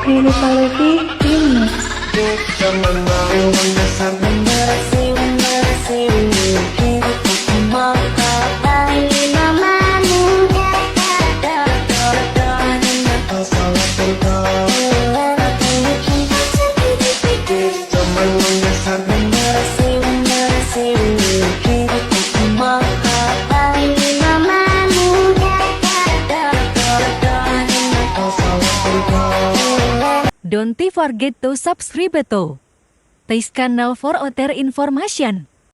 Rini Palevi Remix. Don't forget to subscribe to this channel for other information.